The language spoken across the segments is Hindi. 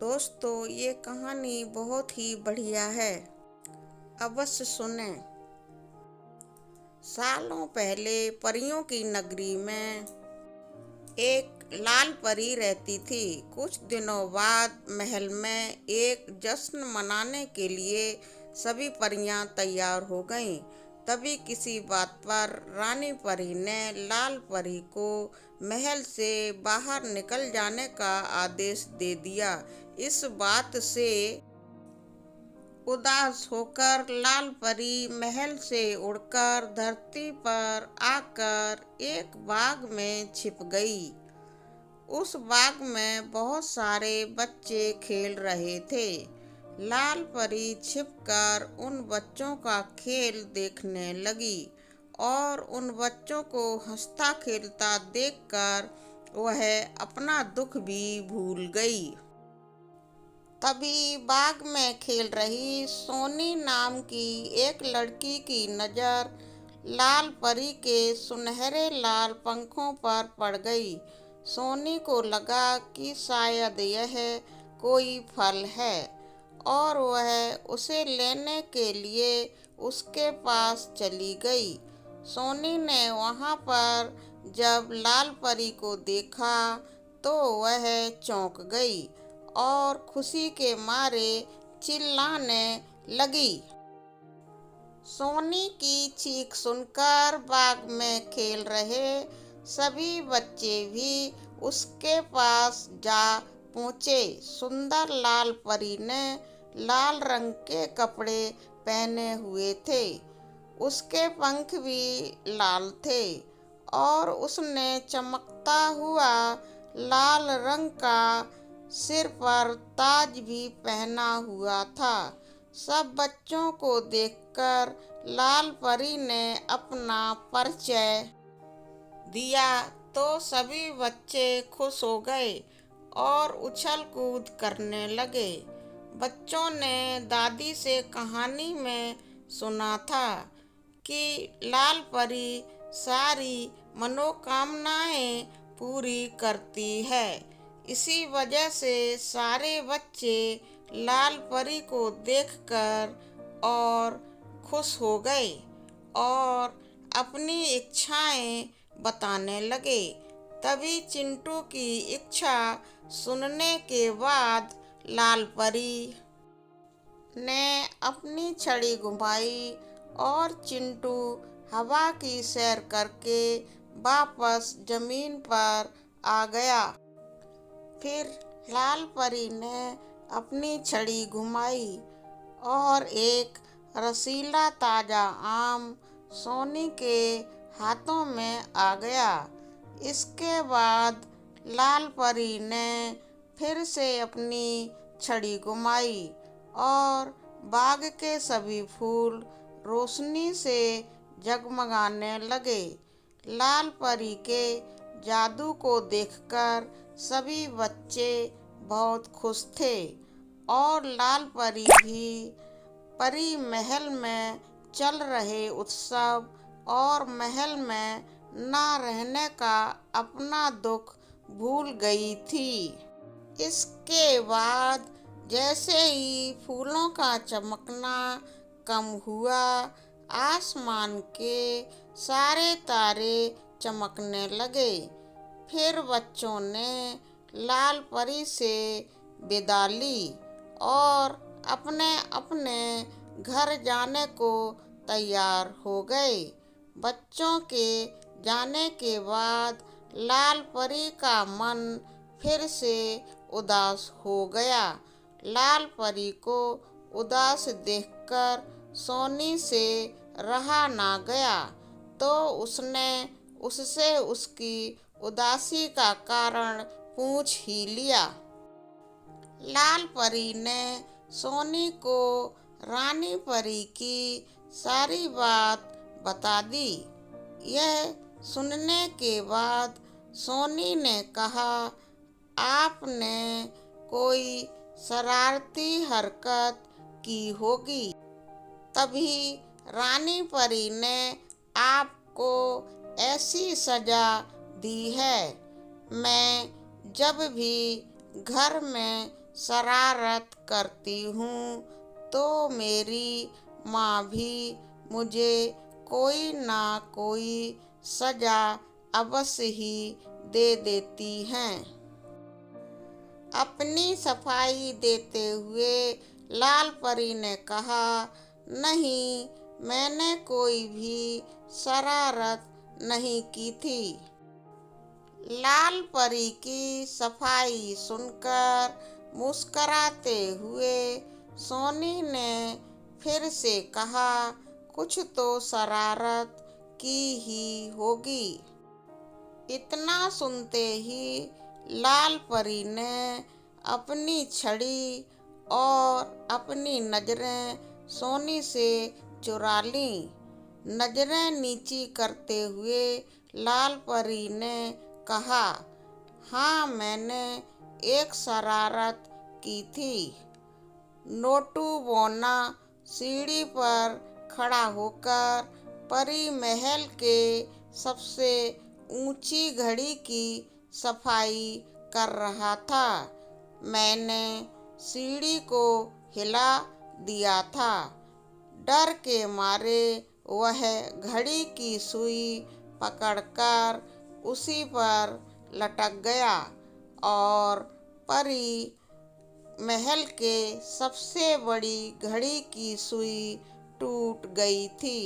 दोस्तों, ये कहानी बहुत ही बढ़िया है। अवश्य सुने। सालों पहले परियों की नगरी में एक लाल परी रहती थी। कुछ दिनों बाद महल में एक जश्न मनाने के लिए सभी परियां तैयार हो गईं। तभी किसी बात पर रानी परी ने लाल परी को महल से बाहर निकल जाने का आदेश दे दिया। इस बात से उदास होकर लाल परी महल से उड़कर धरती पर आकर एक बाग में छिप गई। उस बाग में बहुत सारे बच्चे खेल रहे थे। लाल परी छिपकर उन बच्चों का खेल देखने लगी और उन बच्चों को हंसता खेलता देखकर वह अपना दुख भी भूल गई। तभी बाग में खेल रही सोनी नाम की एक लड़की की नज़र लाल परी के सुनहरे लाल पंखों पर पड़ गई। सोनी को लगा कि शायद यह कोई फल है और वह उसे लेने के लिए उसके पास चली गई। सोनी ने वहाँ पर जब लाल परी को देखा तो वह चौंक गई और खुशी के मारे चिल्लाने लगी। सोनी की चीख सुनकर बाग में खेल रहे सभी बच्चे भी उसके पास जा पहुँचे। सुंदर लाल परी ने लाल रंग के कपड़े पहने हुए थे। उसके पंख भी लाल थे और उसने चमकता हुआ लाल रंग का सिर पर ताज भी पहना हुआ था। सब बच्चों को देखकर लाल परी ने अपना परिचय दिया तो सभी बच्चे खुश हो गए और उछल कूद करने लगे। बच्चों ने दादी से कहानी में सुना था कि लाल परी सारी मनोकामनाएं पूरी करती है। इसी वजह से सारे बच्चे लाल परी को देखकर और खुश हो गए और अपनी इच्छाएं बताने लगे। तभी चिंटू की इच्छा सुनने के बाद लाल परी ने अपनी छड़ी घुमाई और चिंटू हवा की सैर करके वापस जमीन पर आ गया। फिर लाल परी ने अपनी छड़ी घुमाई और एक रसीला ताजा आम सोनी के हाथों में आ गया। इसके बाद लाल परी ने फिर से अपनी छड़ी घुमाई और बाग के सभी फूल रोशनी से जगमगाने लगे। लाल परी के जादू को देखकर सभी बच्चे बहुत खुश थे और लाल परी भी परी महल में चल रहे उत्सव और महल में ना रहने का अपना दुख भूल गई थी। इसके बाद जैसे ही फूलों का चमकना कम हुआ, आसमान के सारे तारे चमकने लगे। फिर बच्चों ने लाल परी से विदा ली और अपने अपने घर जाने को तैयार हो गए। बच्चों के जाने के बाद लाल परी का मन फिर से उदास हो गया। लाल परी को उदास देखकर सोनी से रहा ना गया तो उसने उससे उसकी उदासी का कारण पूछ ही लिया। लाल परी ने सोनी को रानी परी की सारी बात बता दी। यह सुनने के बाद सोनी ने कहा, आपने कोई शरारती हरकत की होगी, तभी रानी परी ने आपको ऐसी सजा दी है। मैं जब भी घर में शरारत करती हूँ तो मेरी माँ भी मुझे कोई ना कोई सजा अवश्य ही दे देती हैं। अपनी सफाई देते हुए लाल परी ने कहा, नहीं, मैंने कोई भी शरारत नहीं की थी। लाल परी की सफाई सुनकर मुस्कराते हुए सोनी ने फिर से कहा, कुछ तो शरारत की ही होगी। इतना सुनते ही लाल परी ने अपनी छड़ी और अपनी नजरें सोनी से चुरा लीं। नजरें नीची करते हुए लाल परी ने कहा, हाँ, मैंने एक शरारत की थी। नोटू बौना सीढ़ी पर खड़ा होकर परी महल के सबसे ऊंची घड़ी की सफाई कर रहा था। मैंने सीढ़ी को हिला दिया था। डर के मारे वह घड़ी की सुई पकड़कर उसी पर लटक गया और परी महल के सबसे बड़ी घड़ी की सुई टूट गई थी।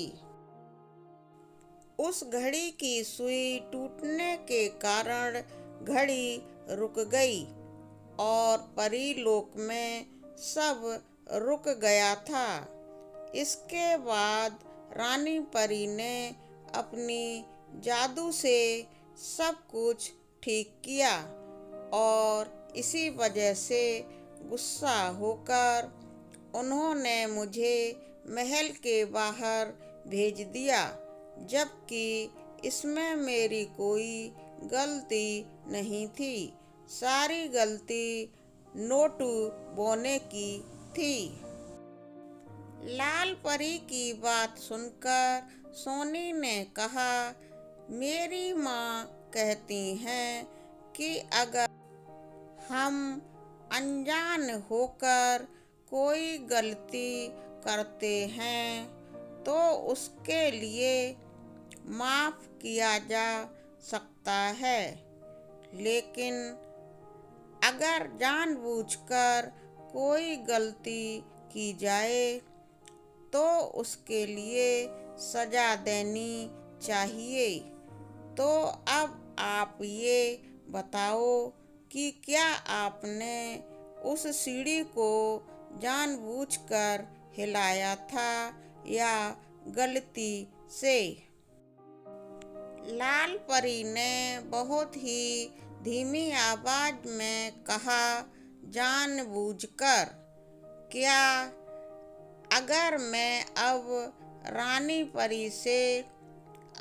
उस घड़ी की सुई टूटने के कारण घड़ी रुक गई और परीलोक में सब रुक गया था। इसके बाद रानी परी ने अपनी जादू से सब कुछ ठीक किया और इसी वजह से गुस्सा होकर उन्होंने मुझे महल के बाहर भेज दिया, जबकि इसमें मेरी कोई गलती नहीं थी। सारी गलती नोटू बौने की थी। लाल परी की बात सुनकर सोनी ने कहा, मेरी माँ कहती हैं कि अगर हम अनजान होकर कोई गलती करते हैं तो उसके लिए माफ़ किया जा सकता है, लेकिन अगर जानबूझकर कोई गलती की जाए तो उसके लिए सजा देनी चाहिए। तो अब आप ये बताओ कि क्या आपने उस सीढ़ी को जानबूझकर हिलाया था या गलती से? लाल परी ने बहुत ही धीमी आवाज में कहा, जानबूझकर। क्या अगर मैं अब रानी परी से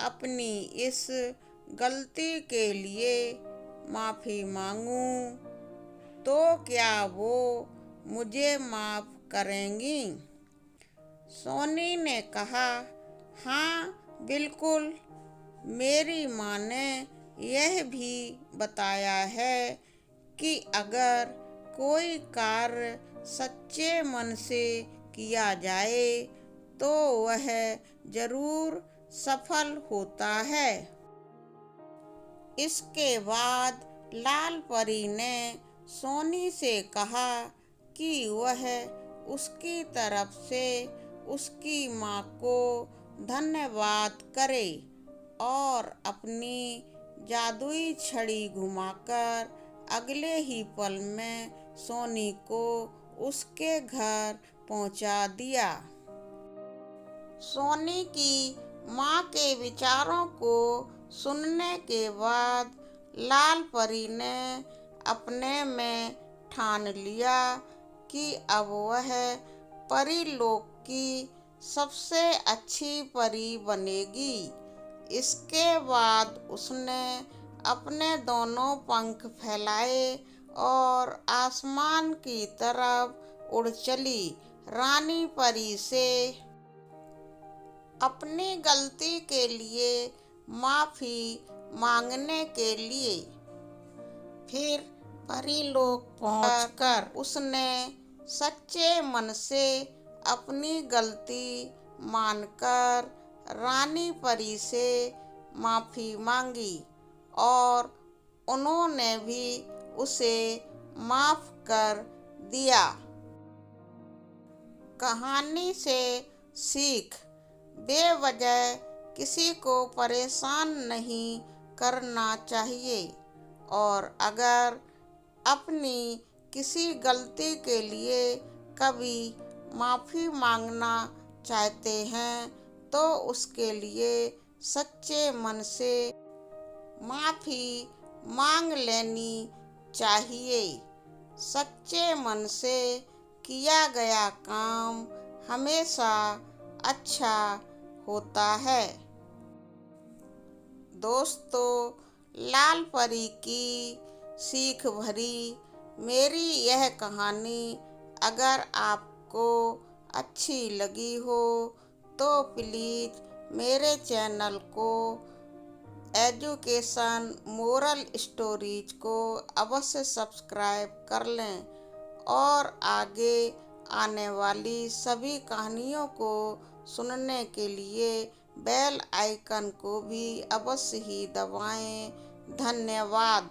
अपनी इस गलती के लिए माफ़ी मांगूं तो क्या वो मुझे माफ़ करेंगी? सोनी ने कहा, हाँ, बिल्कुल। मेरी माँ ने यह भी बताया है कि अगर कोई कार्य सच्चे मन से किया जाए तो वह जरूर सफल होता है। इसके बाद लाल परी ने सोनी से कहा कि वह उसकी तरफ से उसकी माँ को धन्यवाद करे और अपनी जादुई छड़ी घुमाकर अगले ही पल में सोनी को उसके घर पहुंचा दिया। सोनी की माँ के विचारों को सुनने के बाद लाल परी ने अपने में ठान लिया कि अब वह परीलोक की सबसे अच्छी परी बनेगी। इसके बाद उसने अपने दोनों पंख फैलाए और आसमान की तरफ उड़ चली। रानी परी से अपनी गलती के लिए माफ़ी मांगने के लिए। फिर परीलोक पहुंचकर उसने सच्चे मन से अपनी गलती मानकर रानी परी से माफी मांगी और उन्होंने भी उसे माफ कर दिया। कहानी से सीख: बेवजह किसी को परेशान नहीं करना चाहिए और अगर अपनी किसी गलती के लिए कभी माफ़ी मांगना चाहते हैं तो उसके लिए सच्चे मन से माफ़ी मांग लेनी चाहिए। सच्चे मन से किया गया काम हमेशा अच्छा होता है। दोस्तों, लाल परी की सीख भरी मेरी यह कहानी अगर आपको अच्छी लगी हो तो प्लीज़ मेरे चैनल को एजुकेशन मोरल स्टोरीज को अवश्य सब्सक्राइब कर लें और आगे आने वाली सभी कहानियों को सुनने के लिए बेल आइकन को भी अवश्य ही दबाएं। धन्यवाद।